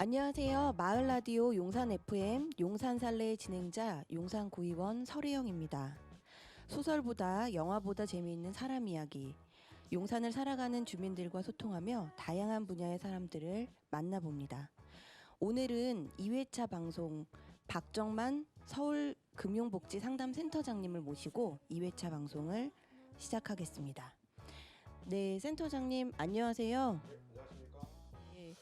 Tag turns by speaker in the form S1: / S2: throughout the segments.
S1: 안녕하세요. 마을 라디오 용산 FM 용산 살레 진행자 용산구의원 설혜영입니다. 소설보다 영화보다 재미있는 사람 이야기. 용산을 살아가는 주민들과 소통하며 다양한 분야의 사람들을 만나봅니다. 오늘은 2회차 방송 박정만 서울금융복지상담센터장님을 모시고 2회차 방송을 시작하겠습니다. 네, 센터장님 안녕하세요.
S2: 네, 안녕하십니까?
S1: 예,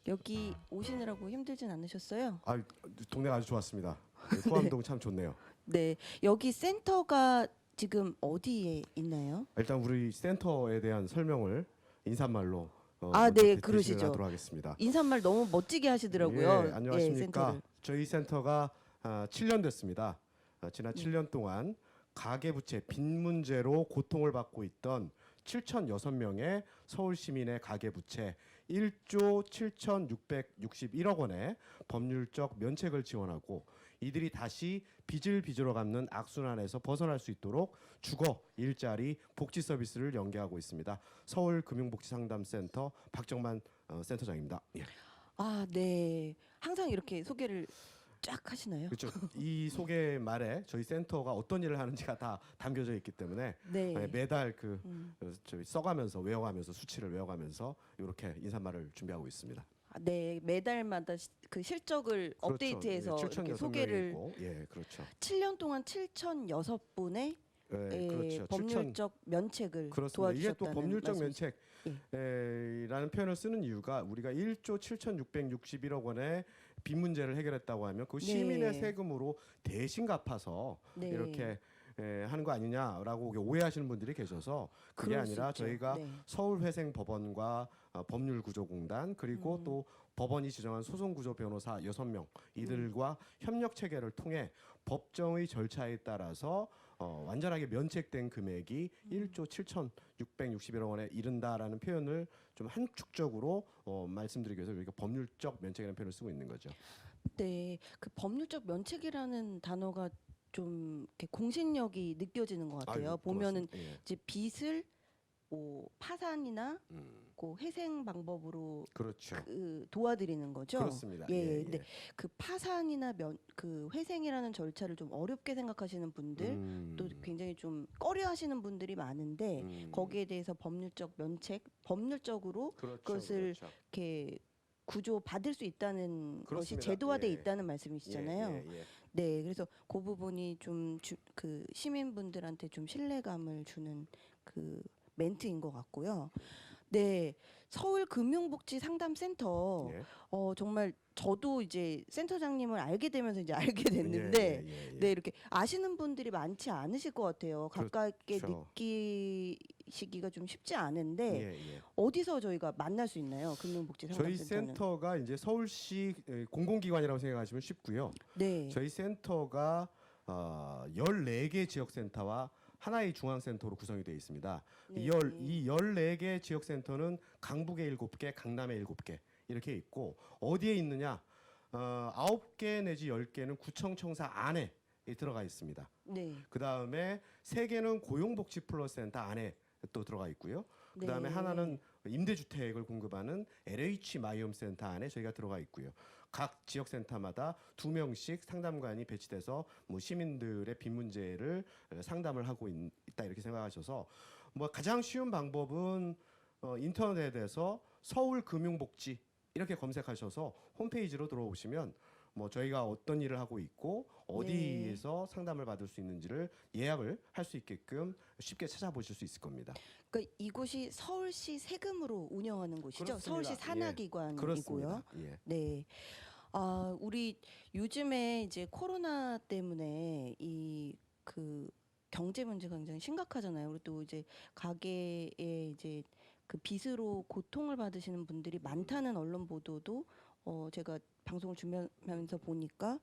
S1: 여기 오시느라고 힘들진 않으셨어요?
S2: 아, 동네가 아주 좋았습니다. 소암동 참 좋네요.
S1: 네, 여기 센터가 지금 어디에 있나요?
S2: 일단 우리 센터에 대한 설명을 인사말로
S1: 네,
S2: 먼저
S1: 그러시죠.
S2: 대신하도록 하겠습니다.
S1: 인사말 너무 멋지게 하시더라고요.
S2: 예, 안녕하십니까?
S1: 센터를.
S2: 저희 센터가 7년 됐습니다. 지난 7년 동안 가계부채 빚 문제로 고통을 받고 있던 7,006명의 서울 시민의 가계부채 1조 7,661억 원의 법률적 면책을 지원하고 이들이 다시 빚을 빚으러 갚는 악순환에서 벗어날 수 있도록 주거, 일자리, 복지 서비스를 연계하고 있습니다. 서울금융복지상담센터 박정만 센터장입니다. 예.
S1: 네. 항상 이렇게 소개를 쫙 하시나요?
S2: 그렇죠. 이 소개 말에 저희 센터가 어떤 일을 하는지가 다 담겨져 있기 때문에
S1: 네.
S2: 매달 저희 써가면서 외워가면서 수치를 외워가면서 이렇게 인사말을 준비하고 있습니다.
S1: 네, 매달마다 그 실적을
S2: 그렇죠.
S1: 업데이트해서
S2: 예,
S1: 이렇게
S2: 7,006
S1: 소개를
S2: 명이고. 예, 그렇죠.
S1: 7년 동안 7,006분의
S2: 예, 그렇죠.
S1: 법률적 면책을
S2: 그렇습니다. 이게 또
S1: 도와주셨다는
S2: 법률적
S1: 말씀이시죠?
S2: 면책이라는 표현을 쓰는 이유가 우리가 1조 7,661억 원의 빚 문제를 해결했다고 하면 그 시민의
S1: 네.
S2: 세금으로 대신 갚아서
S1: 네.
S2: 이렇게 하는 거 아니냐라고 오해하시는 분들이 계셔서 그게
S1: 그럴 수
S2: 아니라
S1: 있죠.
S2: 저희가
S1: 네.
S2: 서울회생법원과 법률구조공단 그리고 또 법원이 지정한 소송구조 변호사 6명 이들과 협력 체계를 통해 법정의 절차에 따라서 완전하게 면책된 금액이 1조 7,661억 원에 이른다라는 표현을 좀 한축적으로 말씀드리기 위해서 우리가 법률적 면책이라는 표현을 쓰고 있는 거죠.
S1: 네, 그 법률적 면책이라는 단어가 좀 이렇게 공신력이 느껴지는 것 같아요.
S2: 아유,
S1: 보면은
S2: 고맙습니다. 예.
S1: 이제 빚을 뭐 파산이나 그 회생 방법으로
S2: 그렇죠.
S1: 도와드리는 거죠.
S2: 그렇습니다.
S1: 예,
S2: 예,
S1: 근데 그 파산이나 그 회생이라는 절차를 좀 어렵게 생각하시는 분들 또 굉장히 좀 꺼려하시는 분들이 많은데 거기에 대해서 법률적 면책, 법률적으로
S2: 그렇죠,
S1: 그것을
S2: 그렇죠.
S1: 이렇게 구조 받을 수 있다는 것이
S2: 그렇습니다.
S1: 제도화돼
S2: 예.
S1: 있다는 말씀이시잖아요.
S2: 예, 예, 예.
S1: 네, 그래서 그 부분이 좀 그 시민분들한테 좀 신뢰감을 주는 그 멘트인 것 같고요. 네, 서울금융복지상담센터
S2: 예.
S1: 정말 저도 이제 센터장님을 알게 되면서 이제 알게 됐는데
S2: 예.
S1: 네, 이렇게 아시는 분들이 많지 않으실 것 같아요. 가깝게
S2: 그렇죠.
S1: 느끼시기가 좀 쉽지 않은데
S2: 예.
S1: 어디서 저희가 만날 수 있나요?
S2: 저희
S1: 금융복지상담센터는?
S2: 센터가 이제 서울시 공공기관이라고 생각하시면 쉽고요.
S1: 네.
S2: 저희 센터가 14개 지역센터와 하나의 중앙센터로 구성이 되어 있습니다.
S1: 네.
S2: 이 14개 지역센터는 강북에 7개, 강남에 7개 이렇게 있고 어디에 있느냐? 9개 내지 10개는 구청청사 안에 들어가 있습니다.
S1: 네.
S2: 그다음에 3개는 고용복지플러스센터 안에 또 들어가 있고요. 그다음에
S1: 네.
S2: 하나는 임대주택을 공급하는 LH 마이홈센터 안에 저희가 들어가 있고요. 각 지역센터마다 2명씩 상담관이 배치돼서 뭐 시민들의 빚 문제를 상담을 하고 있다 이렇게 생각하셔서 뭐 가장 쉬운 방법은 인터넷에 대해서 서울금융복지 이렇게 검색하셔서 홈페이지로 들어오시면 뭐 저희가 어떤 일을 하고 있고 어디에서 상담을 받을 수 있는지를 예약을 할 수 있게끔 쉽게 찾아보실 수 있을 겁니다.
S1: 그러니까 이곳이 서울시 세금으로 운영하는 곳이죠.
S2: 그렇습니다.
S1: 서울시
S2: 예.
S1: 산하기관이고요.
S2: 그렇습니다. 예.
S1: 네. 우리 요즘에 이제 코로나 때문에 이 그 경제 문제가 굉장히 심각하잖아요. 그리고 또 이제 가게에 이제 그 빚으로 고통을 받으시는 분들이 많다는 언론 보도도 제가 방송을 준비하면서 보니까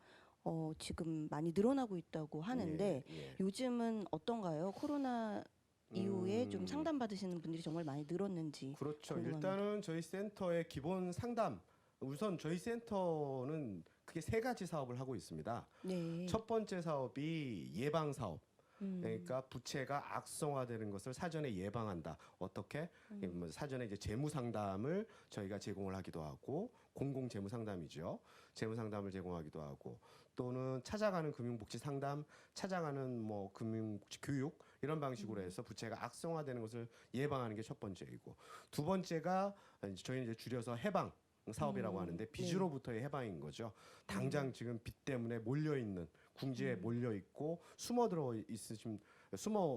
S1: 지금 많이 늘어나고 있다고 하는데
S2: 예.
S1: 요즘은 어떤가요? 코로나 이후에 좀 상담 받으시는 분들이 정말 많이 늘었는지.
S2: 그렇죠.
S1: 궁금합니다.
S2: 일단은 저희 센터의 기본 상담 우선 저희 센터는 크게 3가지 사업을 하고 있습니다.
S1: 네.
S2: 첫 번째 사업이 예방 사업. 그러니까 부채가 악성화되는 것을 사전에 예방한다. 어떻게? 뭐 사전에 이제 재무 상담을 저희가 제공을 하기도 하고 공공 재무 상담이죠. 재무 상담을 제공하기도 하고 또는 찾아가는 금융복지 상담, 찾아가는 뭐 금융복지 교육 이런 방식으로 해서 부채가 악성화되는 것을 예방하는 게 첫 번째이고 두 번째가 저희는 이제 줄여서 해방 사업이라고 하는데 빚으로부터의 해방인 거죠. 당장 지금 빚 때문에 몰려 있는 궁지에 몰려 있고 숨어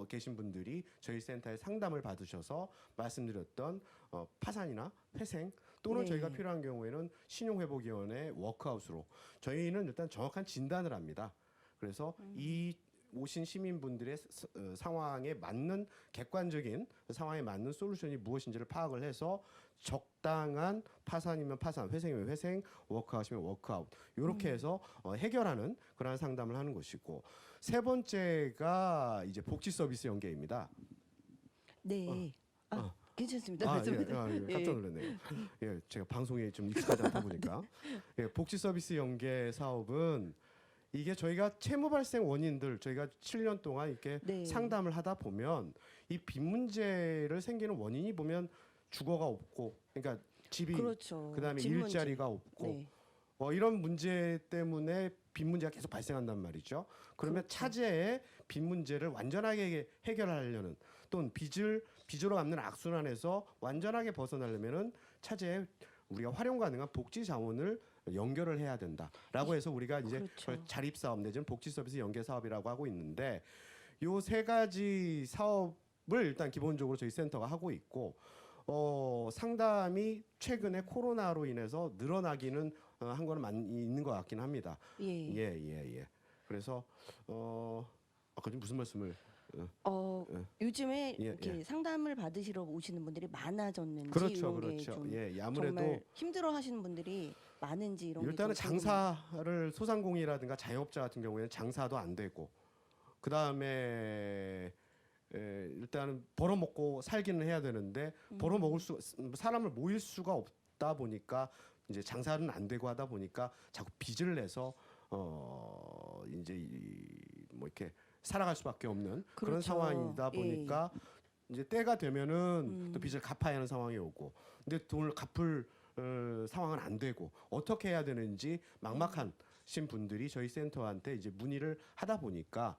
S2: 계신 분들이 저희 센터에 상담을 받으셔서 말씀드렸던 파산이나 회생 또는
S1: 네.
S2: 저희가 필요한 경우에는 신용회복위원회 워크아웃으로 저희는 일단 정확한 진단을 합니다. 그래서 이 오신 시민분들의 상황에 맞는 객관적인 상황에 맞는 솔루션이 무엇인지를 파악을 해서 적당한 파산이면 파산, 회생이면 회생, 워크아웃이면 워크아웃 이렇게 해서 해결하는 그러한 상담을 하는 것이고 세 번째가 이제 복지 서비스 연계입니다.
S1: 네. 괜찮습니다.
S2: 예,
S1: 말씀해
S2: 깜짝 놀랐네요. 예, 제가 방송에 좀 익숙하지 않다 보니까 예, 복지 서비스 연계 사업은 이게 저희가 채무 발생 원인들 저희가 7년 동안 이렇게 상담을 하다 보면 이 빚 문제를 생기는 원인이 보면 주거가 없고 그러니까 집이
S1: 그렇죠.
S2: 그다음에
S1: 집 문제.
S2: 일자리가 없고 이런 문제 때문에 빚 문제가 계속 발생한단 말이죠. 그러면
S1: 그렇죠.
S2: 차제에 빚 문제를 완전하게 해결하려는 또는 빚으로 갚는 악순환에서 완전하게 벗어나려면은 차제에 우리가 활용 가능한 복지 자원을 연결을 해야 된다라고 해서 우리가 이제
S1: 그렇죠.
S2: 자립 사업 내지는 복지 서비스 연계 사업이라고 하고 있는데 요 세 가지 사업을 일단 기본적으로 저희 센터가 하고 있고 상담이 최근에 코로나로 인해서 늘어나기는 한 거는 많이 있는 것 같긴 합니다. 예. 그래서 아까 좀 무슨 말씀을
S1: 요즘에
S2: 예,
S1: 이렇게
S2: 예.
S1: 상담을 받으시러 오시는 분들이 많아졌는지
S2: 그렇죠,
S1: 이런 게
S2: 그렇죠.
S1: 좀
S2: 예, 아무래도
S1: 정말 힘들어하시는 분들이 많은지 이런
S2: 일단은
S1: 게좀 궁금해요.
S2: 장사를 소상공인이라든가 자영업자 같은 경우에는 장사도 안 되고 그 다음에 일단은 벌어먹고 살기는 해야 되는데 벌어먹을 사람을 모일 수가 없다 보니까 이제 장사는 안 되고 하다 보니까 자꾸 빚을 내서 이제 뭐 이렇게 살아갈 수밖에 없는 그런
S1: 그렇죠.
S2: 상황이다 보니까 이제 때가 되면은 또 빚을 갚아야 하는 상황이 오고 근데 돈을 갚을 상황은 안 되고 어떻게 해야 되는지 막막한 신 분들이 저희 센터한테 이제 문의를 하다 보니까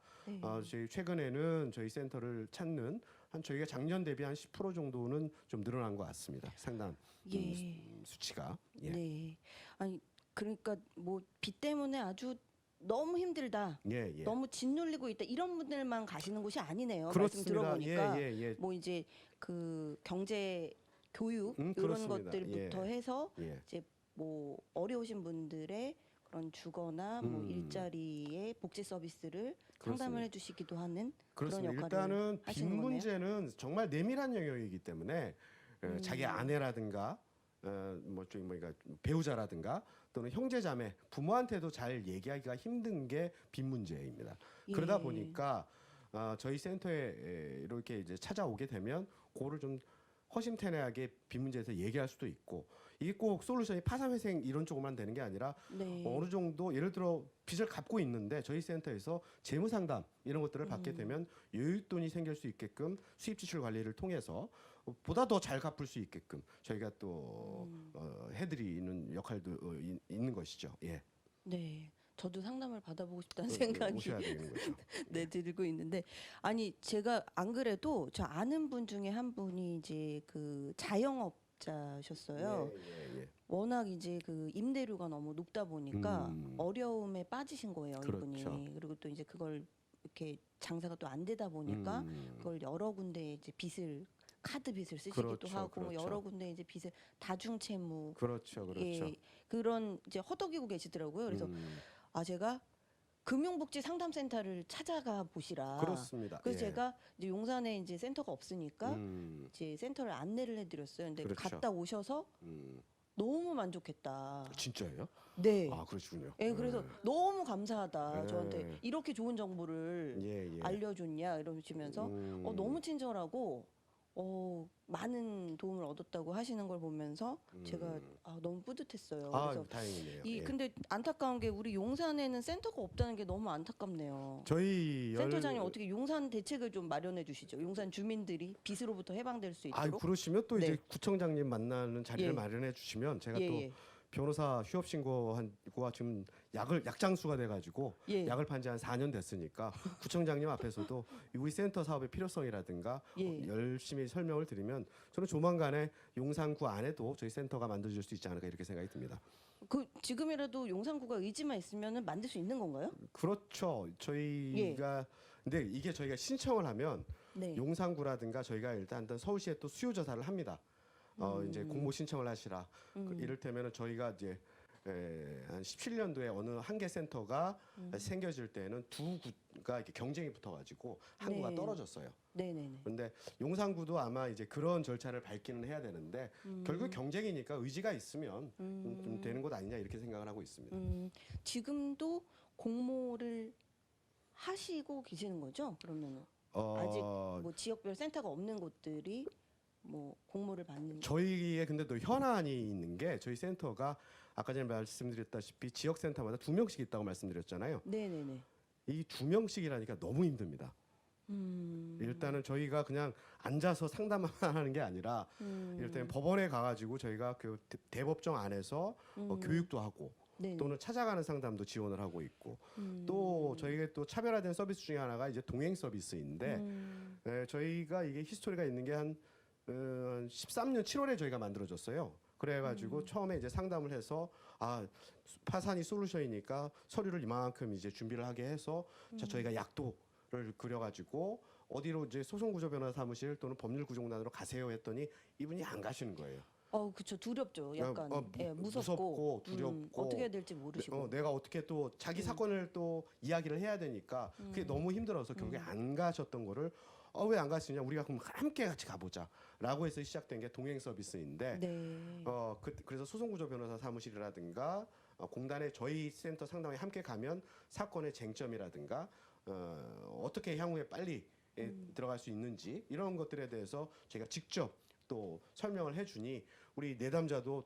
S2: 저희 최근에는 저희 센터를 찾는 한 저희가 작년 대비 한 10% 정도는 좀 늘어난 것 같습니다. 상담 수치가. 예.
S1: 네. 아니 그러니까 뭐 빚 때문에 아주 너무 힘들다.
S2: 예.
S1: 너무 짓눌리고 있다. 이런 분들만 가시는 곳이 아니네요.
S2: 그렇습니다.
S1: 말씀 들어보니까
S2: 예.
S1: 뭐 이제 그 경제 교육 이런
S2: 그렇습니다.
S1: 것들부터 해서
S2: 예.
S1: 이제 뭐 어려우신 분들의 그런 주거나 뭐 일자리의 복지 서비스를 상담을 해주시기도 하는 그런
S2: 그렇습니다.
S1: 역할을
S2: 일단은 빚
S1: 하시는 거네요.
S2: 문제는 정말 내밀한 영역이기 때문에 자기 아내라든가 그러니까 배우자라든가 또는 형제자매 부모한테도 잘 얘기하기가 힘든 게 빚 문제입니다. 그러다 보니까 저희 센터에 이렇게 이제 찾아오게 되면 그거를 좀 허심탄회하게 빚 문제에서 얘기할 수도 있고 이게 꼭 솔루션이 파산회생 이런 쪽으로만 되는 게 아니라 어느 정도 예를 들어 빚을 갚고 있는데 저희 센터에서 재무상담 이런 것들을 받게 되면 여윳돈이 생길 수 있게끔 수입지출 관리를 통해서 보다 더 잘 갚을 수 있게끔 저희가 또 해드리는 역할도 있는 것이죠. 예.
S1: 네. 저도 상담을 받아보고 싶다는 생각이
S2: 오셔야 되는 거죠.
S1: 들고 있는데 아니 제가 안 그래도 저 아는 분 중에 한 분이 이제 그 자영업자셨어요.
S2: 예.
S1: 워낙 이제 그 임대료가 너무 높다 보니까 어려움에 빠지신 거예요, 이분이.
S2: 그렇죠.
S1: 그리고 또 이제 그걸 이렇게 장사가 또 안 되다 보니까 그걸 여러 군데 이제 카드 빚을 쓰시기도
S2: 그렇죠,
S1: 하고
S2: 그렇죠.
S1: 여러 군데 이제 빚을 다중채무
S2: 그렇죠.
S1: 그런 이제 허덕이고 계시더라고요. 그래서 제가 금융복지 상담센터를 찾아가 보시라.
S2: 그렇습니다.
S1: 그래서
S2: 예.
S1: 제가 이제 용산에 이제 센터가 없으니까 이제 센터를 안내를 해드렸어요. 근데
S2: 그렇죠.
S1: 갔다 오셔서 너무 만족했다.
S2: 진짜예요?
S1: 네.
S2: 그러시군요.
S1: 예, 그래서 너무 감사하다.
S2: 예.
S1: 저한테 이렇게 좋은 정보를
S2: 예.
S1: 알려줬냐 이러시면서 너무 친절하고 많은 도움을 얻었다고 하시는 걸 보면서 제가 너무 뿌듯했어요. 그래서
S2: 다행이네요.
S1: 근데 안타까운 게 우리 용산에는 센터가 없다는 게 너무 안타깝네요.
S2: 저희
S1: 센터장님 어떻게 용산 대책을 좀 마련해 주시죠. 용산 주민들이 빚으로부터 해방될 수 있도록.
S2: 그러시면 또
S1: 네.
S2: 이제 구청장님 만나는 자리를
S1: 예.
S2: 마련해 주시면 제가
S1: 예,
S2: 또
S1: 예.
S2: 변호사 휴업 신고한과 지금 약장수가 돼가지고
S1: 예.
S2: 약을 판 지 한 4년 됐으니까 구청장님 앞에서도 우리 센터 사업의 필요성이라든가
S1: 예.
S2: 열심히 설명을 드리면 저는 조만간에 용산구 안에도 저희 센터가 만들어질 수 있지 않을까 이렇게 생각이 듭니다.
S1: 지금이라도 용산구가 의지만 있으면 만들 수 있는 건가요?
S2: 그렇죠. 저희가 근데 이게 저희가 신청을 하면
S1: 네.
S2: 용산구라든가 저희가 일단 서울시에 또 수요 조사를 합니다. 이제 공모 신청을 하시라. 이를테면은 저희가 이제 한 17년도에 어느 한 개 센터가 생겨질 때는 두 구가 이렇게 경쟁이 붙어가지고 한 구가
S1: 네.
S2: 떨어졌어요.
S1: 네네네.
S2: 그런데 용산구도 아마 이제 그런 절차를 밟기는 해야 되는데 결국 경쟁이니까 의지가 있으면 좀 되는 것 아니냐 이렇게 생각을 하고 있습니다.
S1: 지금도 공모를 하시고 계시는 거죠? 그러면 아직 뭐 지역별 센터가 없는 곳들이 뭐 공모를 받는.
S2: 저희의 근데 또 현안이 있는 게 저희 센터가 아까 전에 말씀드렸다시피 지역 센터마다 2명씩 있다고 말씀드렸잖아요.
S1: 네네네.
S2: 이 2명씩이라니까 너무 힘듭니다. 일단은 저희가 그냥 앉아서 상담만 하는 게 아니라 일단 법원에 가가지고 저희가 그 대법정 안에서 교육도 하고
S1: 네네.
S2: 또는 찾아가는 상담도 지원을 하고 있고 또 저희가 또 차별화된 서비스 중에 하나가 이제 동행 서비스인데 저희가 이게 히스토리가 있는 게 한 13년 7월에 저희가 만들어졌어요. 그래가지고 처음에 이제 상담을 해서 파산이 솔루션이니까 서류를 이만큼 이제 준비를 하게 해서 자 저희가 약도를 그려가지고 어디로 이제 소송구조 변호사 사무실 또는 법률구조공단으로 가세요 했더니 이분이 안 가시는 거예요.
S1: 그쵸. 두렵죠. 약간 무섭고
S2: 무섭고 두렵고
S1: 어떻게 해야 될지 모르시고.
S2: 내가 어떻게 또 자기 사건을 또 이야기를 해야 되니까 그게 너무 힘들어서 결국에 안 가셨던 거를 왜 안 가시냐 우리가 그럼 함께 같이 가보자라고 해서 시작된 게 동행 서비스인데
S1: 네.
S2: 그래서 소송구조 변호사 사무실이라든가 공단에 저희 센터 상담에 함께 가면 사건의 쟁점이라든가 어떻게 향후에 빨리 들어갈 수 있는지 이런 것들에 대해서 제가 직접 또 설명을 해주니 우리 내담자도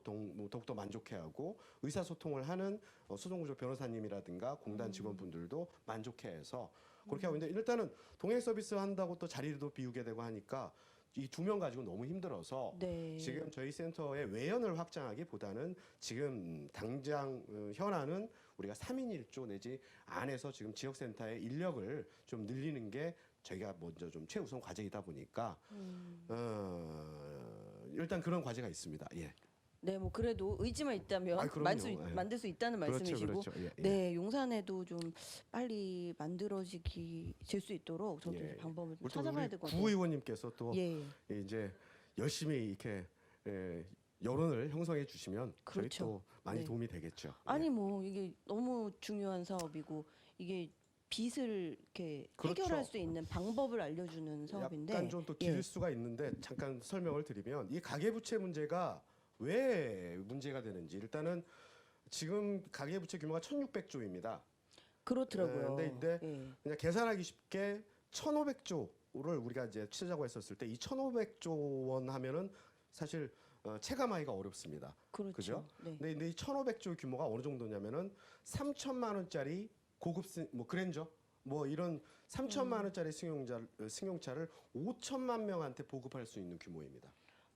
S2: 더욱더 만족해하고 의사소통을 하는 소송구조 변호사님이라든가 공단 직원분들도 만족해해서 그렇게 하고 있는데 일단은 동행 서비스 한다고 또 자리도 비우게 되고 하니까 이 2명 가지고 너무 힘들어서
S1: 네.
S2: 지금 저희 센터의 외연을 확장하기보다는 지금 당장 현안은 우리가 3인 1조 내지 안에서 지금 지역센터의 인력을 좀 늘리는 게 저희가 먼저 좀 최우선 과제이다 보니까 일단 그런 과제가 있습니다. 예.
S1: 네, 뭐 그래도 의지만 있다면
S2: 그럼요.
S1: 만들 수 있다는
S2: 그렇죠,
S1: 말씀이시고,
S2: 그렇죠. 예, 예.
S1: 네, 용산에도 좀 빨리 될 수 있도록 저도
S2: 예.
S1: 방법을 좀
S2: 우리 또
S1: 찾아봐야
S2: 우리
S1: 될 것
S2: 구
S1: 같아요.
S2: 의원님께서 또
S1: 예,
S2: 이제 열심히 이렇게 여론을 형성해 주시면 저희
S1: 그렇죠.
S2: 또 많이
S1: 네.
S2: 도움이 되겠죠.
S1: 아니 뭐 이게 너무 중요한 사업이고 이게 빚을 이렇게
S2: 그렇죠.
S1: 해결할 수 있는 방법을 알려주는 사업인데,
S2: 약간 좀 또
S1: 예.
S2: 길을 수가 있는데 잠깐 설명을 드리면 이 가계부채 문제가 왜 문제가 되는지 일단은 지금 가계부채 규모가 1,600조입니다.
S1: 그렇더라고요.
S2: 근데
S1: 예.
S2: 그냥 계산하기 쉽게 1,500조를 우리가 이제 취재자고 했었을 때 이 1,500조 원 하면은 사실 체감하기가 어렵습니다.
S1: 그렇죠.
S2: 그죠?
S1: 네.
S2: 근데 이 1,500조 규모가 어느 정도냐면은 3천만 원짜리 고급 그랜저 뭐 이런 3천만 원짜리 승용차를 5천만 명한테 보급할 수 있는 규모입니다.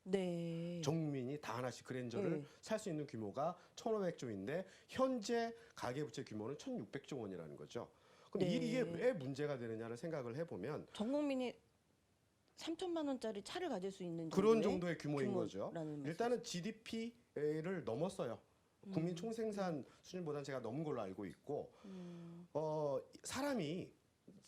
S1: 네.
S2: 전 국민이 다 하나씩 그랜저를
S1: 네.
S2: 살 수 있는 규모가 1,500조인데 현재 가계부채 규모는 1,600조 원이라는 거죠. 근데
S1: 네.
S2: 이게 왜 문제가 되느냐를 생각을 해보면
S1: 전 국민이 3천만 원짜리 차를 가질 수 있는
S2: 그런 정도의 규모인 거죠.
S1: 규모라는
S2: 일단은 GDP를 넘었어요. 국민 총생산 수준보다는 제가 넘은 걸로 알고 있고 사람이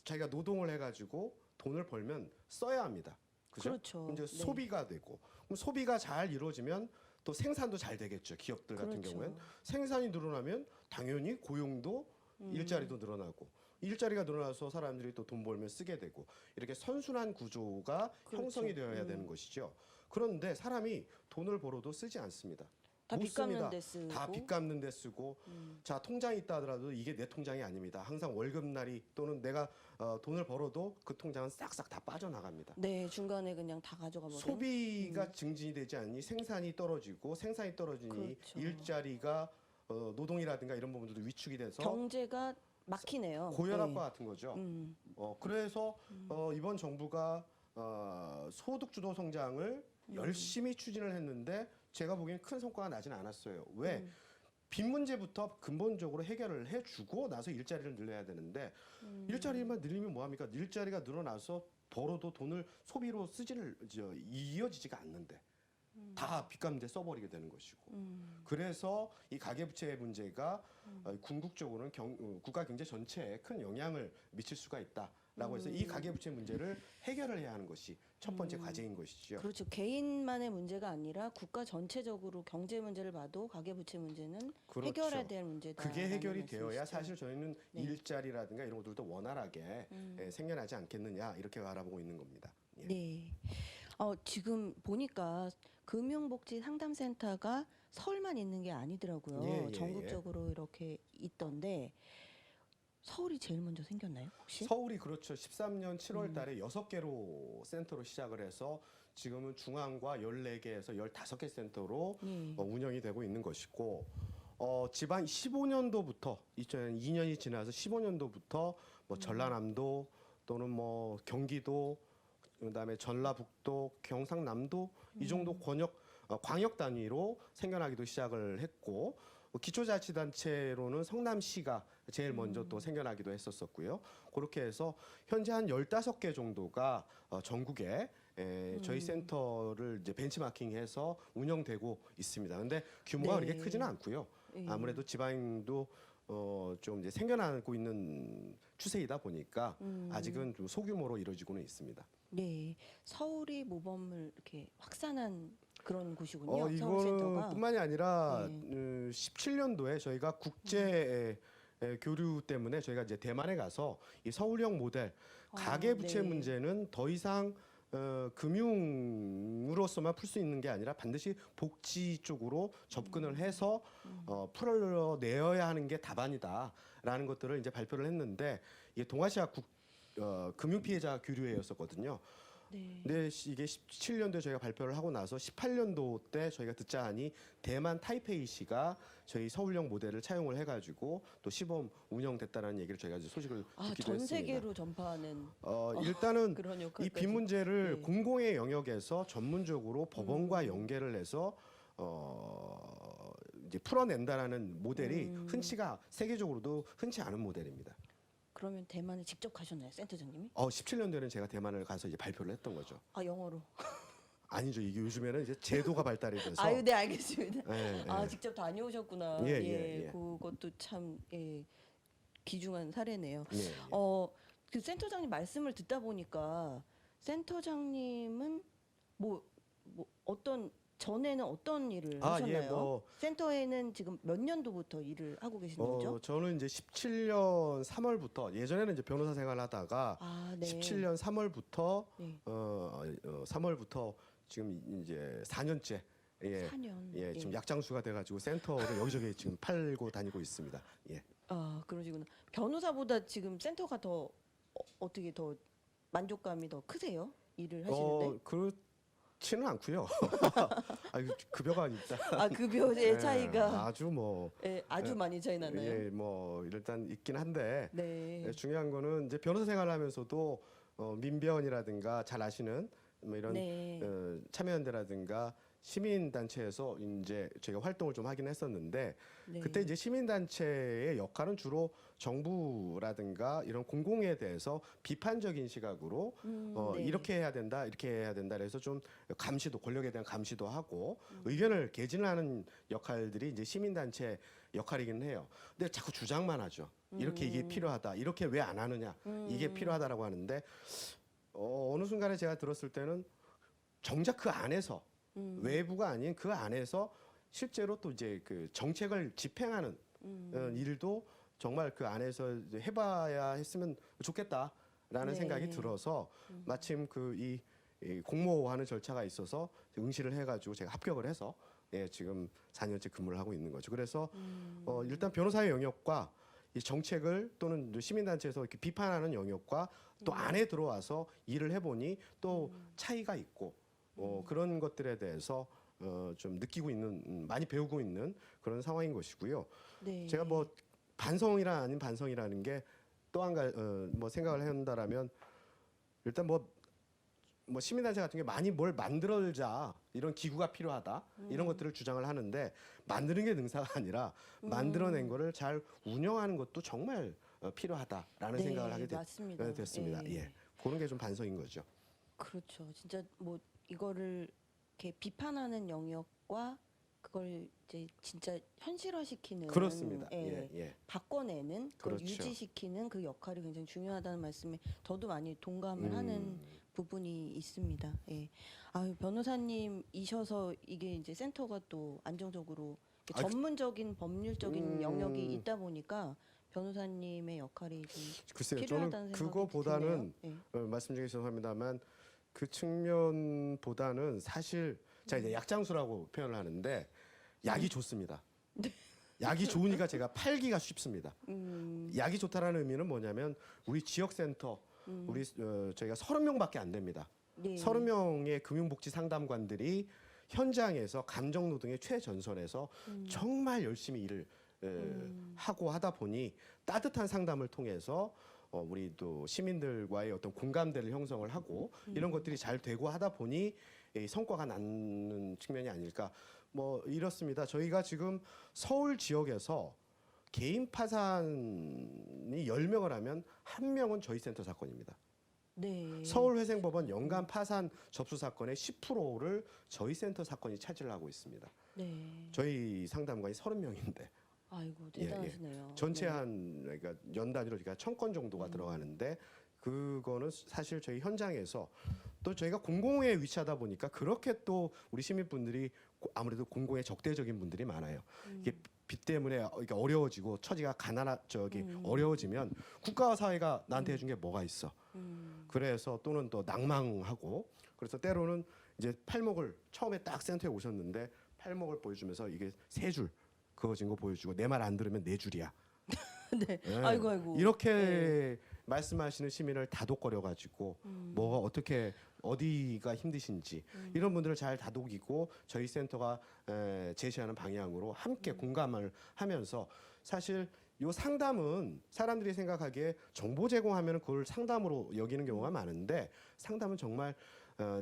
S2: 자기가 노동을 해가지고 돈을 벌면 써야 합니다. 그죠?
S1: 그렇죠.
S2: 이제
S1: 네.
S2: 소비가 되고 그럼 소비가 잘 이루어지면 또 생산도 잘 되겠죠. 기업들 같은
S1: 그렇죠.
S2: 경우엔 생산이 늘어나면 당연히 고용도 일자리도 늘어나고 일자리가 늘어나서 사람들이 또 돈 벌면 쓰게 되고 이렇게 선순환 구조가
S1: 그렇죠.
S2: 형성이 되어야 되는 것이죠. 그런데 사람이 돈을 벌어도 쓰지 않습니다.
S1: 다
S2: 못
S1: 빚 갚는
S2: 씁니다.
S1: 데 쓰고.
S2: 다 빚 갚는 데 쓰고. 자, 통장이 있다 하더라도 이게 내 통장이 아닙니다. 항상 월급날이 또는 내가 돈을 벌어도 그 통장은 싹싹 다 빠져나갑니다.
S1: 네, 중간에 그냥 다 가져가 버려.
S2: 소비가 증진이 되지 않니 생산이 떨어지고, 생산이 떨어지니
S1: 그렇죠.
S2: 일자리가 노동이라든가 이런 부분들도 위축이 돼서
S1: 경제가 막히네요.
S2: 고혈압과
S1: 네.
S2: 같은 거죠.
S1: 음.
S2: 그래서 이번 정부가 소득 주도 성장을 열심히 추진을 했는데 제가 보기엔 큰 성과가 나지는 않았어요. 왜? 빚 문제부터 근본적으로 해결을 해주고 나서 일자리를 늘려야 되는데 일자리만 늘리면 뭐합니까? 일자리가 늘어나서 벌어도 돈을 소비로 이어지지가 않는데 다 빚 갚는 데 써버리게 되는 것이고 그래서 이 가계부채 문제가 궁극적으로는 국가 경제 전체에 큰 영향을 미칠 수가 있다라고 해서 이 가계부채 문제를 해결을 해야 하는 것이 첫 번째 과제인 것이죠.
S1: 그렇죠. 개인만의 문제가 아니라 국가 전체적으로 경제 문제를 봐도 가계부채 문제는
S2: 그렇죠.
S1: 해결해야 될 문제다.
S2: 그게 해결이 되어야 사실 저희는 일자리라든가 이런 것들도 원활하게 생겨나지 않겠느냐 이렇게 바라보고 있는 겁니다. 예.
S1: 네. 지금 보니까 금융복지 상담센터가 서울만 있는 게 아니더라고요.
S2: 예, 예,
S1: 전국적으로 이렇게 있던데 서울이 제일 먼저 생겼나요, 혹시?
S2: 서울이 그렇죠. 13년 7월 달에 6개로 센터로 시작을 해서 지금은 중앙과 14개에서 15개 센터로
S1: 예.
S2: 운영이 되고 있는 것이고 지방 15년도부터 2002년이 지나서 15년도부터 뭐 전라남도 또는 뭐 경기도 그다음에 전라북도, 경상남도 이 정도 광역 단위로 생겨나기도 시작을 했고 기초자치단체로는 성남시가 제일 먼저 또 생겨나기도 했었고요. 그렇게 해서 현재 한 15개 정도가 전국에 저희 센터를 이제 벤치마킹해서 운영되고 있습니다. 근데 규모가
S1: 네.
S2: 그렇게 크지는 않고요.
S1: 예.
S2: 아무래도 지방도 좀 이제 생겨나고 있는 추세이다 보니까 아직은 좀 소규모로 이루어지고는 있습니다.
S1: 네. 서울이 모범을 이렇게 확산한 그런 곳이군요.
S2: 이거는
S1: 서울센터가.
S2: 뿐만이 아니라
S1: 네.
S2: 17년도에 저희가 국제 교류 때문에 저희가 이제 대만에 가서 이 서울형 모델 가계 부채
S1: 네.
S2: 문제는 더 이상 금융으로서만 풀 수 있는 게 아니라 반드시 복지 쪽으로 접근을 해서 풀어내어야 하는 게 답안이다라는 것들을 이제 발표를 했는데 이게 동아시아 금융 피해자 교류회였었거든요.
S1: 네.
S2: 근데 이게 17년도에 저희가 발표를 하고 나서 18년도 때 저희가 듣자 하니 대만 타이페이시가 저희 서울형 모델을 차용을 해가지고 또 시범 운영됐다는 얘기를 저희가 이제 소식을 듣기도
S1: 전
S2: 했습니다.
S1: 세계로 전파하는
S2: 일단은
S1: 그런
S2: 이
S1: 역할까지.
S2: 빚 문제를
S1: 네.
S2: 공공의 영역에서 전문적으로 법원과 연계를 해서 이제 풀어낸다라는 모델이 흔치가 세계적으로도 흔치 않은 모델입니다.
S1: 그러면 대만에 직접 가셨나요, 센터장님이?
S2: 17년도에는 제가 대만을 가서 이제 발표를 했던 거죠.
S1: 영어로.
S2: 아니죠. 이게 요즘에는 이제 제도가 발달이 돼서
S1: 아유, 네, 알겠습니다.
S2: 예, 예.
S1: 직접 다녀오셨구나.
S2: 예, 예, 예.
S1: 그것도 참 귀중한 사례네요.
S2: 예, 예.
S1: 그 센터장님 말씀을 듣다 보니까 센터장님은 뭐 어떤 전에는 어떤 일을 하셨나요? 센터에는 지금 몇 년도부터 일을 하고 계시는 거죠?
S2: 저는 이제 17년 3월부터 예전에는 이제 변호사 생활하다가
S1: 네.
S2: 17년 3월부터
S1: 네.
S2: 3월부터 지금 이제 4년째
S1: 4년.
S2: 지금 약장수가 돼가지고 센터를 여기저기 지금 팔고 다니고 있습니다. 예.
S1: 그러시구나. 변호사보다 지금 센터가 더 어떻게 더 만족감이 더 크세요? 일을 하시는데?
S2: 그렇지는 않고요. 급여가 있다.
S1: 급여의 차이가
S2: 아주
S1: 아주 많이 차이 나나요?
S2: 예, 일단 있긴 한데
S1: 네.
S2: 중요한 거는 이제 변호사 생활하면서도 민변이라든가 잘 아시는 뭐 이런
S1: 네.
S2: 참여연대라든가 시민단체에서 이제 제가 활동을 좀 하긴 했었는데
S1: 네.
S2: 그때 이제 시민단체의 역할은 주로 정부라든가 이런 공공에 대해서 비판적인 시각으로
S1: 네.
S2: 이렇게 해야 된다, 이렇게 해야 된다 그래서 좀 감시도 권력에 대한 감시도 하고 의견을 개진하는 역할들이 이제 시민단체 역할이긴 해요. 근데 자꾸 주장만 하죠. 이렇게 이게 필요하다, 이렇게 왜 안 하느냐, 이게 필요하다라고 하는데 어느 순간에 제가 들었을 때는 정작 그 안에서 외부가 아닌 그 안에서 실제로 또 이제 그 정책을 집행하는 일도 정말 그 안에서 이제 해봐야 했으면 좋겠다라는
S1: 네.
S2: 생각이 들어서 마침 이 공모하는 절차가 있어서 응시를 해가지고 제가 합격을 해서 지금 4년째 근무를 하고 있는 거죠. 그래서 일단 변호사의 영역과 이 정책을 또는 시민단체에서 이렇게 비판하는 영역과 또 안에 들어와서 일을 해보니 또 차이가 있고 그런 것들에 대해서 좀 느끼고 있는 많이 배우고 있는 그런 상황인 것이고요.
S1: 네.
S2: 제가 뭐 반성이라 아닌 반성이라는 게 또 한 가지 뭐 생각을 한다라면 일단 뭐 시민단체 같은 게 많이 뭘 만들자 이런 기구가 필요하다 이런 것들을 주장을 하는데 만드는 게 능사가 아니라 만들어낸 거를 잘 운영하는 것도 정말 필요하다라는
S1: 네,
S2: 생각을 하게
S1: 맞습니다.
S2: 됐습니다. 예. 그런 게 좀 반성인 거죠.
S1: 그렇죠. 진짜 뭐 이거를 이렇게 비판하는 영역과 그걸 이제 진짜 현실화시키는
S2: 그렇습니다. 예.
S1: 바꿔내는 그걸
S2: 그렇죠.
S1: 유지시키는 그 역할이 굉장히 중요하다는 말씀에 저도 많이 동감을 하는 부분이 있습니다. 예. 아, 변호사님이셔서 이게 이제 센터가 또 안정적으로 이렇게 전문적인 법률적인 영역이 있다 보니까 변호사님의 역할이 좀
S2: 글쎄요,
S1: 필요하다는
S2: 저는
S1: 생각이
S2: 그거보다는
S1: 드네요. 예.
S2: 말씀드리기 죄송합니다만 그 측면보다는 사실 제가 이제 약장수라고 표현을 하는데 약이 좋습니다. 약이 좋으니까 제가 팔기가 쉽습니다. 약이 좋다라는 의미는 뭐냐면 우리 지역센터 우리 저희가 30명밖에 안 됩니다.
S1: 네.
S2: 30명의 금융복지 상담관들이 현장에서 감정노동의 최전선에서 정말 열심히 일을 하고 하다 보니 따뜻한 상담을 통해서 우리 또 시민들과의 어떤 공감대를 형성을 하고 이런 것들이 잘 되고 하다 보니 이 성과가 나는 측면이 아닐까. 뭐 이렇습니다. 저희가 지금 서울 지역에서 개인 파산이 10명을 하면 1명은 저희 센터 사건입니다.
S1: 네.
S2: 서울회생법원 연간 파산 접수 사건의 10%를 저희 센터 사건이 차지를 하고 있습니다.
S1: 네.
S2: 저희 상담관이 30명인데
S1: 아이고 대단하시네요.
S2: 전체
S1: 네.
S2: 한 그러니까 연 단위로 그러니까 1000건 정도가 들어가는데 그거는 사실 저희 현장에서 또 저희가 공공에 위치하다 보니까 그렇게 또 우리 시민분들이 아무래도 공공에 적대적인 분들이 많아요. 이게 빚 때문에 이게 어려워지고 처지가 어려워지면 국가와 사회가 나한테 해준 게 뭐가 있어. 그래서 또는 또 낭망하고 그래서 때로는 이제 팔목을 처음에 딱 센터에 오셨는데 팔목을 보여주면서 이게 3줄 그어진 거 보여주고 내 말 안 들으면 4줄이야.
S1: 네. 아이고.
S2: 이렇게 말씀하시는 시민을 다독거려 가지고 뭐가 어떻게 어디가 힘드신지 이런 분들을 잘 다독이고 저희 센터가 제시하는 방향으로 함께 공감을 하면서 사실 요 상담은 사람들이 생각하기에 정보 제공하면 그걸 상담으로 여기는 경우가 많은데 상담은 정말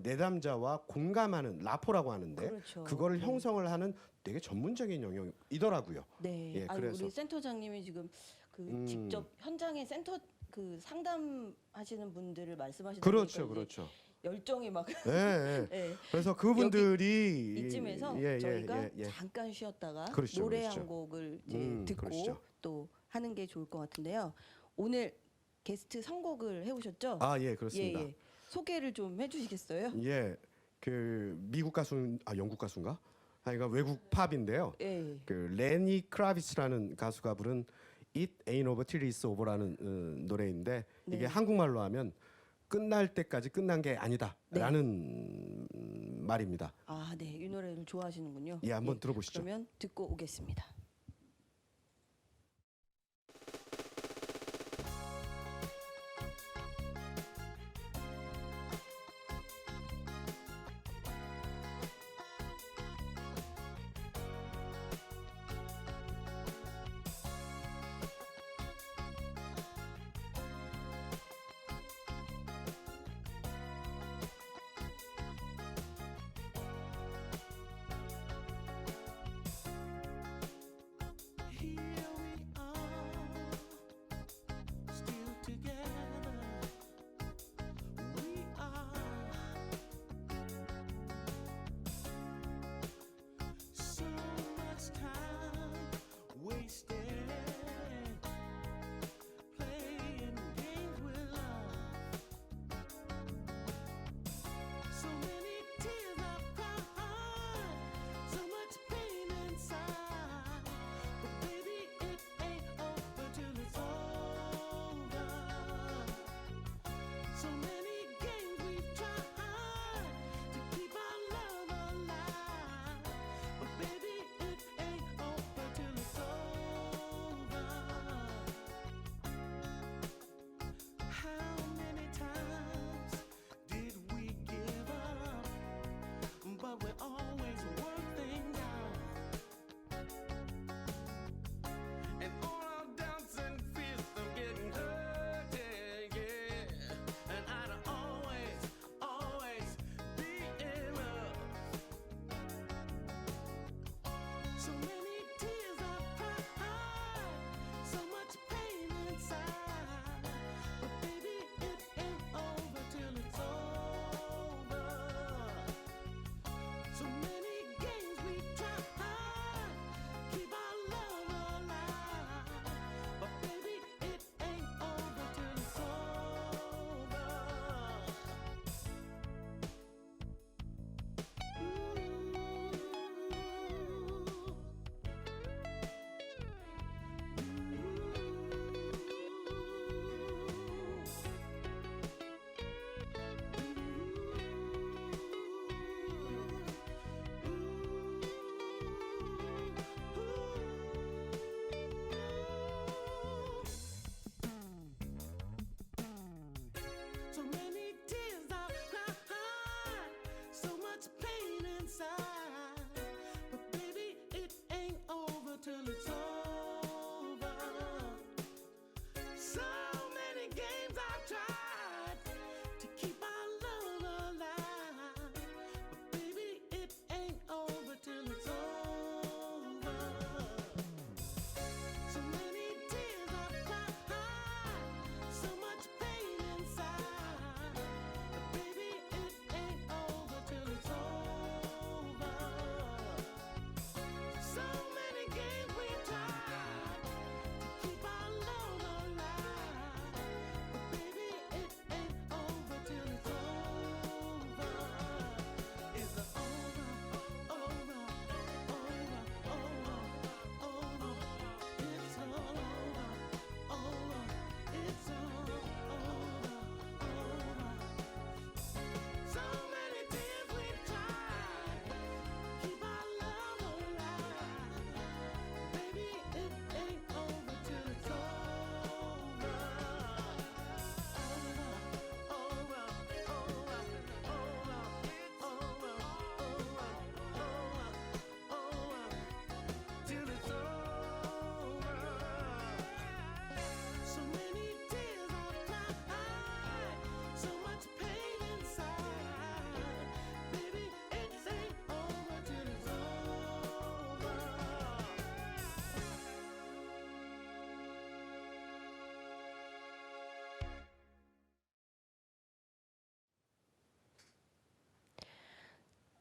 S2: 내담자와 공감하는 라포라고 하는데
S1: 그렇죠.
S2: 그거를 형성을 하는 되게 전문적인 영역이더라고요.
S1: 네.
S2: 예,
S1: 아니,
S2: 그래서
S1: 우리 센터장님이 지금 그 직접 현장에 센터 그 상담하시는 분들을 말씀하시는
S2: 그렇죠.
S1: 열정이 막
S2: 예.
S1: 예.
S2: 그래서 그분들이
S1: 이쯤에서 저희가 잠깐 쉬었다가
S2: 그러시죠,
S1: 노래
S2: 그러시죠.
S1: 한 곡을 이제 듣고
S2: 그러시죠.
S1: 또 하는 게 좋을 것 같은데요. 오늘 게스트 선곡을 해오셨죠?
S2: 아, 예, 그렇습니다.
S1: 예. 소개를 좀 해주시겠어요?
S2: 예, 그 미국 가수, 영국 가수인가? 그러니까 외국 팝인데요.
S1: 예.
S2: 그 레니 크라비츠라는 가수가 부른 It Ain't Over Till It's Over라는 노래인데
S1: 네.
S2: 이게 한국말로 하면 끝날 때까지 끝난 게 아니다라는 말입니다.
S1: 아, 네. 이 노래를 좋아하시는군요.
S2: 예, 한번 들어보시죠.
S1: 그러면 듣고 오겠습니다.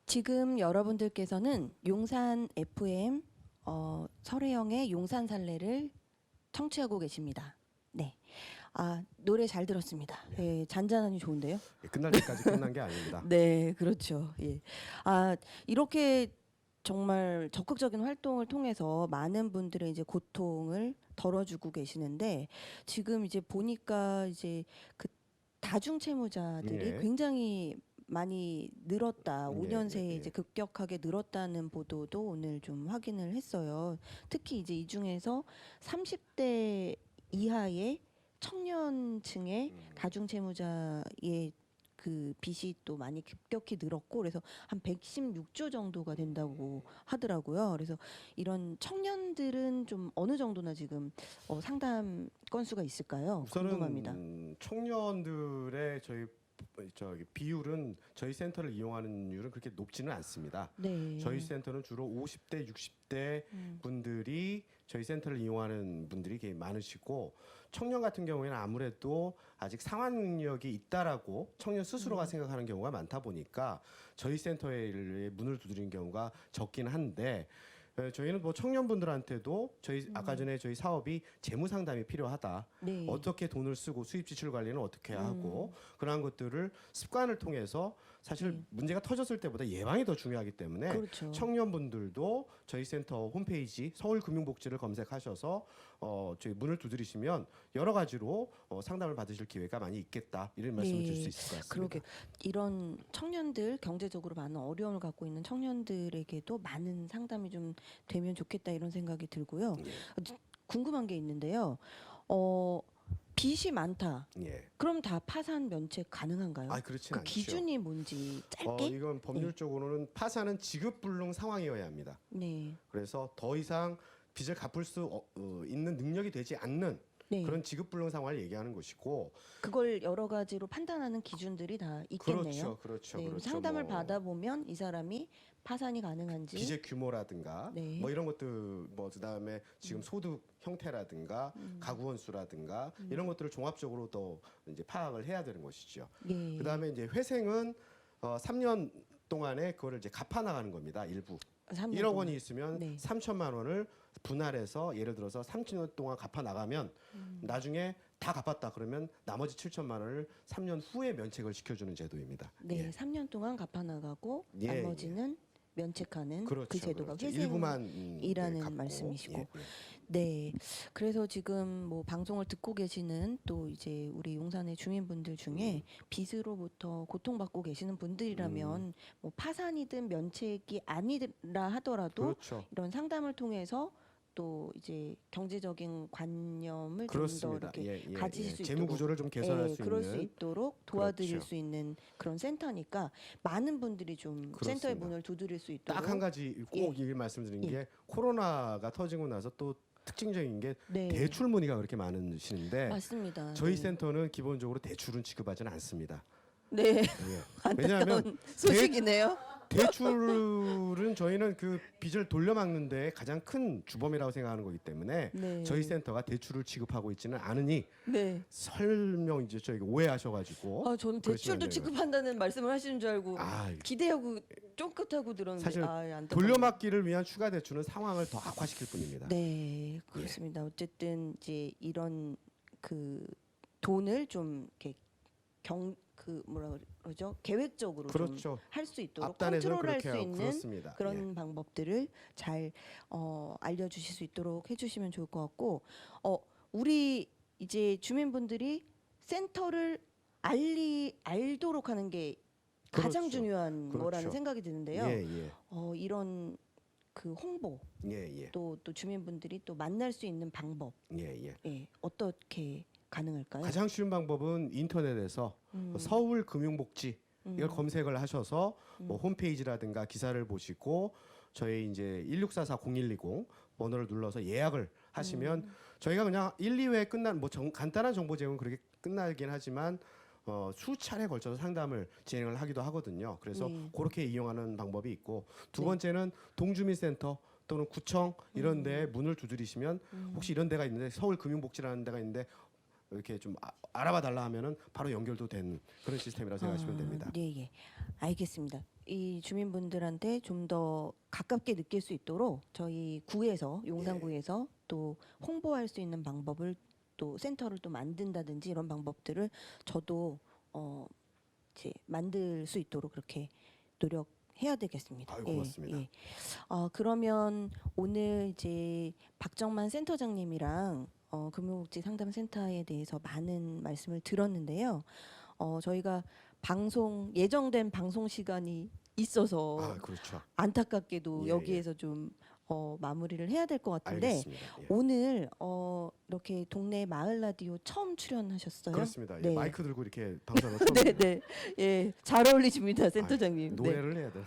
S1: 지금 여러분들께서는 용산 FM 설혜영의 용산 살레를 청취하고 계십니다. 네. 노래 잘 들었습니다. 예, 잔잔하니 좋은데요?
S2: 예, 끝날 때까지 끝난 게 아닙니다.
S1: 네, 그렇죠. 예. 이렇게 정말 적극적인 활동을 통해서 많은 분들의 이제 고통을 덜어주고 계시는데 지금 이제 보니까 이제 그 다중 채무자들이
S2: 예.
S1: 굉장히 많이 늘었다.
S2: 예,
S1: 5년 새에
S2: 예, 예.
S1: 이제 급격하게 늘었다는 보도도 오늘 좀 확인을 했어요. 특히 이제 이 중에서 30대 이하의 청년층의 다중 채무자의 그 빚이 또 많이 급격히 늘었고 그래서 한 116조 정도가 된다고 하더라고요. 그래서 이런 청년들은 좀 어느 정도나 지금 상담 건수가 있을까요? 궁금합니다.
S2: 우선은 청년들의 비율은 저희 센터를 이용하는 율은 그렇게 높지는 않습니다.
S1: 네.
S2: 저희 센터는 주로 50대, 60대 분들이 저희 센터를 이용하는 분들이 꽤 많으시고 청년 같은 경우에는 아무래도 아직 상환 능력이 있다라고 청년 스스로가 생각하는 경우가 많다 보니까 저희 센터에 문을 두드리는 경우가 적긴 한데 저희는 뭐 청년분들한테도 아까 전에 저희 사업이 재무 상담이 필요하다.
S1: 네.
S2: 어떻게 돈을 쓰고 수입 지출 관리는 어떻게 해야 하고 그러한 것들을 습관을 통해서 사실 문제가 터졌을 때보다 예방이 더 중요하기 때문에
S1: 그렇죠.
S2: 청년분들도 저희 센터 홈페이지 서울금융복지를 검색하셔서 저희 문을 두드리시면 여러 가지로 상담을 받으실 기회가 많이 있겠다 이런 말씀을
S1: 네.
S2: 드릴 수 있을 것 같습니다.
S1: 그러게 이런 청년들 경제적으로 많은 어려움을 갖고 있는 청년들에게도 많은 상담이 좀 되면 좋겠다 이런 생각이 들고요. 궁금한 게 있는데요. 빚이 많다.
S2: 예.
S1: 그럼 다 파산 면책 가능한가요?
S2: 그렇진
S1: 그
S2: 않죠.
S1: 기준이 뭔지 짧게?
S2: 이건 법률적으로는 파산은 지급불능 상황이어야 합니다.
S1: 네.
S2: 그래서 더 이상 빚을 갚을 수 있는 능력이 되지 않는
S1: 네.
S2: 그런 지급불능 상황을 얘기하는 것이고
S1: 그걸 여러 가지로 판단하는 기준들이 다 있겠네요.
S2: 그렇죠.
S1: 네,
S2: 그렇죠.
S1: 상담을
S2: 뭐
S1: 받아보면 이 사람이 파산이 가능한지
S2: 빚의 규모라든가
S1: 네.
S2: 뭐 이런 것들 뭐 그다음에 지금 소득 형태라든가 가구 원수라든가 이런 것들을 종합적으로 또 이제 파악을 해야 되는 것이죠.
S1: 예.
S2: 그다음에 이제 회생은 3년 동안에 그거를 이제 갚아 나가는 겁니다. 일부
S1: 3년
S2: 1억
S1: 동안.
S2: 원이 있으면
S1: 네.
S2: 3천만 원을 분할해서 예를 들어서 3년 동안 갚아 나가면 나중에 다 갚았다 그러면 나머지 7천만 원을 3년 후에 면책을 시켜주는 제도입니다.
S1: 네,
S2: 예.
S1: 3년 동안 갚아 나가고
S2: 예,
S1: 나머지는 면책하는
S2: 그렇죠,
S1: 그 제도가
S2: 그렇죠.
S1: 회생이라는
S2: 일부만 갚고,
S1: 말씀이시고.
S2: 예.
S1: 네. 그래서 지금 뭐 방송을 듣고 계시는 또 이제 우리 용산의 주민분들 중에 빚으로부터 고통받고 계시는 분들이라면 뭐 파산이든 면책이 아니라 하더라도
S2: 그렇죠.
S1: 이런 상담을 통해서 또 이제 경제적인 관념을 좀 더
S2: 그렇습니다.
S1: 이렇게 가지실 수
S2: 재무
S1: 있도록
S2: 구조를 좀 개선할 수
S1: 그럴
S2: 있는
S1: 수 있도록 도와드릴
S2: 그렇죠.
S1: 수 있는 그런 센터니까 많은 분들이 좀
S2: 그렇습니다.
S1: 센터의 문을 두드릴 수 있도록
S2: 딱 한 가지 꼭 이 말씀드린 게 코로나가 터지고 나서 또 특징적인 게
S1: 네.
S2: 대출 문의가 그렇게 많으시는데
S1: 맞습니다.
S2: 저희
S1: 네.
S2: 센터는 기본적으로 대출은 지급하지는 않습니다.
S1: 네.
S2: 예. 왜냐하면
S1: 안타까운 소식이네요.
S2: 대출은 저희는 그 빚을 돌려막는데 가장 큰 주범이라고 생각하는 거기 때문에
S1: 네.
S2: 저희 센터가 대출을 지급하고 있지는 않으니
S1: 네.
S2: 설명 이제 저희가 오해하셔가지고
S1: 저는
S2: 그러시면
S1: 대출도
S2: 돼요.
S1: 지급한다는 말씀을 하시는 줄 알고
S2: 아,
S1: 기대하고 쫑긋하고 들었는데
S2: 사실
S1: 안타깝네요.
S2: 돌려막기를 위한 추가 대출은 상황을 더 악화시킬 뿐입니다.
S1: 네, 그렇습니다. 어쨌든 이제 이런 그 돈을 좀 이렇게 뭐라 그러죠? 계획적으로
S2: 그렇죠.
S1: 좀 할 수 있도록
S2: 앞단에서는
S1: 컨트롤할
S2: 그렇게
S1: 수
S2: 하고
S1: 있는
S2: 그렇습니다.
S1: 그런
S2: 예.
S1: 방법들을 잘 알려주실 수 있도록 해주시면 좋을 것 같고 우리 이제 주민분들이 센터를 알도록 하는 게 가장
S2: 그렇죠.
S1: 중요한
S2: 그렇죠.
S1: 거라는 생각이 드는데요.
S2: 예.
S1: 이런 그 홍보
S2: 예.
S1: 또 주민분들이 또 만날 수 있는 방법
S2: 예.
S1: 어떻게 가능할까요?
S2: 가장 쉬운 방법은 인터넷에서 서울금융복지 이걸 검색을 하셔서 뭐 홈페이지라든가 기사를 보시고 저희 이제 1644-0120 번호를 눌러서 예약을 하시면 저희가 그냥 1, 2회 끝난 뭐 간단한 정보 제공은 그렇게 끝나긴 하지만 수차례 걸쳐서 상담을 진행을 하기도 하거든요. 그래서
S1: 네.
S2: 그렇게 이용하는 방법이 있고 두
S1: 네.
S2: 번째는 동주민센터 또는 구청 이런 데 문을 두드리시면 혹시 이런 데가 있는데 서울금융복지라는 데가 있는데 이렇게 좀 알아봐 달라 하면은 바로 연결도 된 그런 시스템이라고 생각하시면 됩니다.
S1: 네, 예. 알겠습니다. 이 주민분들한테 좀 더 가깝게 느낄 수 있도록 저희 구에서 용산구에서 또 홍보할 수 있는 방법을 또 센터를 또 만든다든지 이런 방법들을 저도 이제 만들 수 있도록 그렇게 노력해야 되겠습니다.
S2: 아유, 고맙습니다.
S1: 그러면 오늘 이제 박정만 센터장님이랑 금융복지 상담센터에 대해서 많은 말씀을 들었는데요. 저희가 예정된 방송 시간이 있어서
S2: 아, 그렇죠.
S1: 안타깝게도
S2: 예,
S1: 여기에서 좀 마무리를 해야 될 것 같은데
S2: 알겠습니다. 예.
S1: 오늘 이렇게 동네 마을 라디오 처음 출연하셨어요?
S2: 그렇습니다. 예,
S1: 네.
S2: 마이크 들고 이렇게 방송을 처음
S1: 네, 네, 예, 잘 어울리십니다, 센터장님. 네.
S2: 노래를 해야 돼.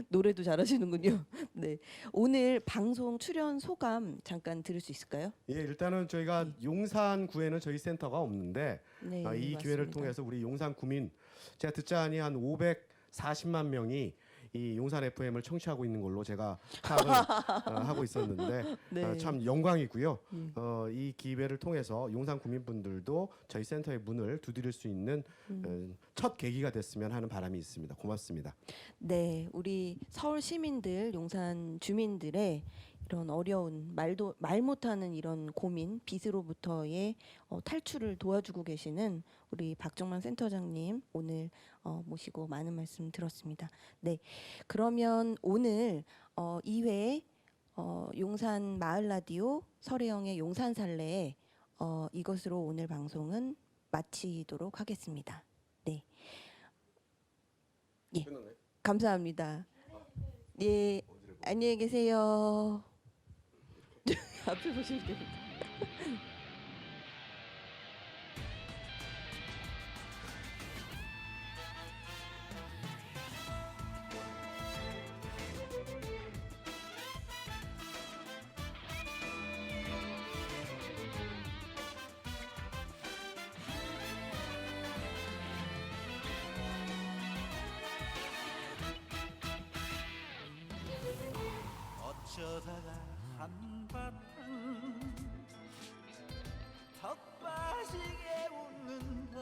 S1: 노래도 잘하시는군요. 네, 오늘 방송 출연 소감 잠깐 들을 수 있을까요?
S2: 예, 일단은 저희가 용산구에는 저희 센터가 없는데
S1: 네,
S2: 이 기회를
S1: 맞습니다.
S2: 통해서 우리 용산 구민 제가 듣자니 한 540만 명이 이 용산 FM을 청취하고 있는 걸로 제가 파악을 하고 있었는데
S1: 네.
S2: 참 영광이고요. 이 기회를 통해서 용산 구민분들도 저희 센터의 문을 두드릴 수 있는 첫 계기가 됐으면 하는 바람이 있습니다. 고맙습니다.
S1: 네, 우리 서울 시민들, 용산 주민들의 이런 어려운 말 못하는 이런 고민, 빚으로부터의 탈출을 도와주고 계시는 우리 박정만 센터장님 오늘 모시고 많은 말씀 들었습니다. 네, 그러면 오늘 2회 용산 마을 라디오 설혜영의 용산 살래 이것으로 오늘 방송은 마치도록 하겠습니다. 네, 예, 감사합니다. 예, 안녕히 계세요. 앞에 보시면 됩니다.
S3: 어쩌다가 한바탕 턱 빠지게 웃는다.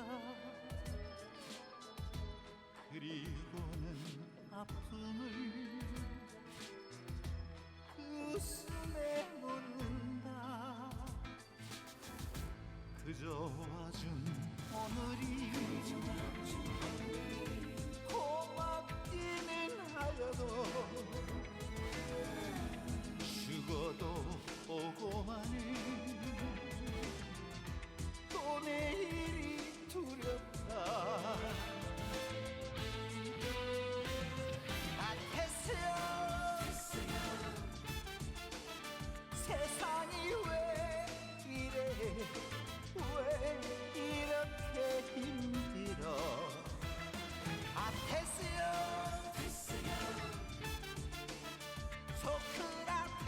S3: 그리고는 아픔을 그 웃음에 묻는다. 그저 와준 오늘이 고맙기는 하여도 죽어도 오고만은 또 내일이 두렵다. 안녕하세요. 세상이 왜 이래, 왜 이렇게 힘들어. 안녕하세요.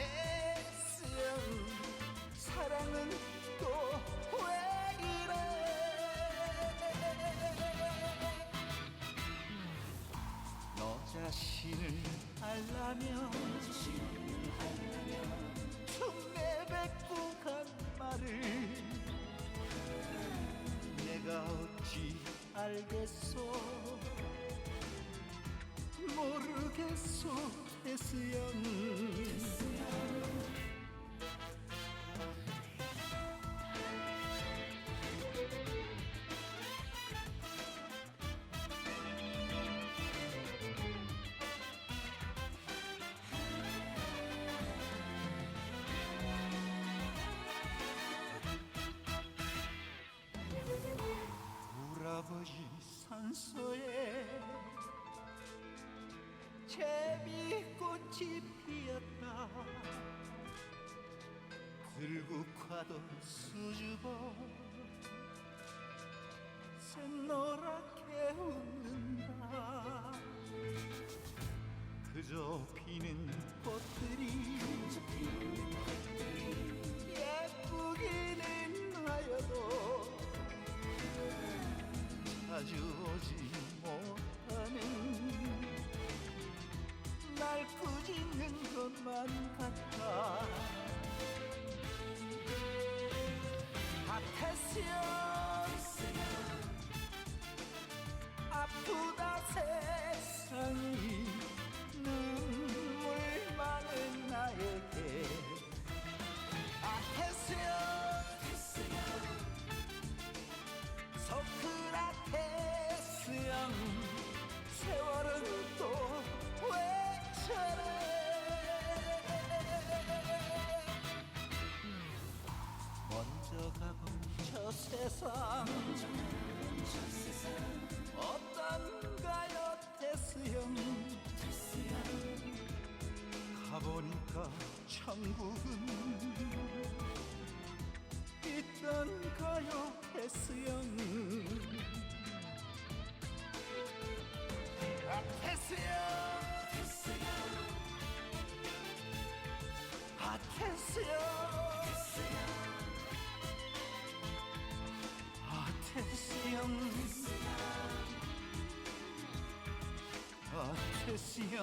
S3: 소크라테스형 사랑은 또 왜 이래. 너 자신을 알라면 흉내 뱉고 간 말을 내가 어찌 알겠소. 모르겠소. 테스형 울아버지 산소에 제비꽃이 피었다. 들국화도 수줍어 샛노랗게 웃는다. 그저 피는 꽃들이 예쁘기는 하여도 자주 오지 못하는 날 꾸짖는 것만 같아. 소크라테스 형 세월은 또 왜 저래 먼저 가본 저 세상 어떤가요 테스 형 가보니까 천국은 있던가요 테스 형 아 테스 형 아 테스 형 아 테스 형 아 테스 형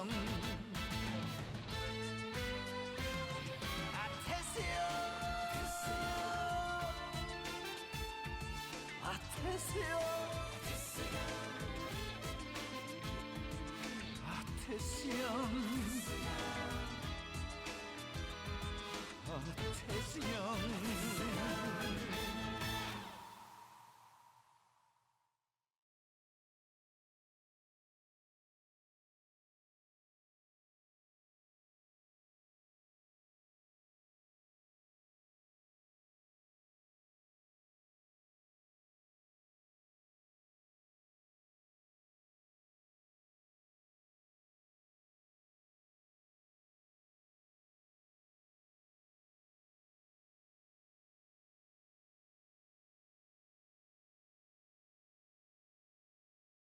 S3: 아 테스 형 아 테스 형 아 테스 형 아 테스 형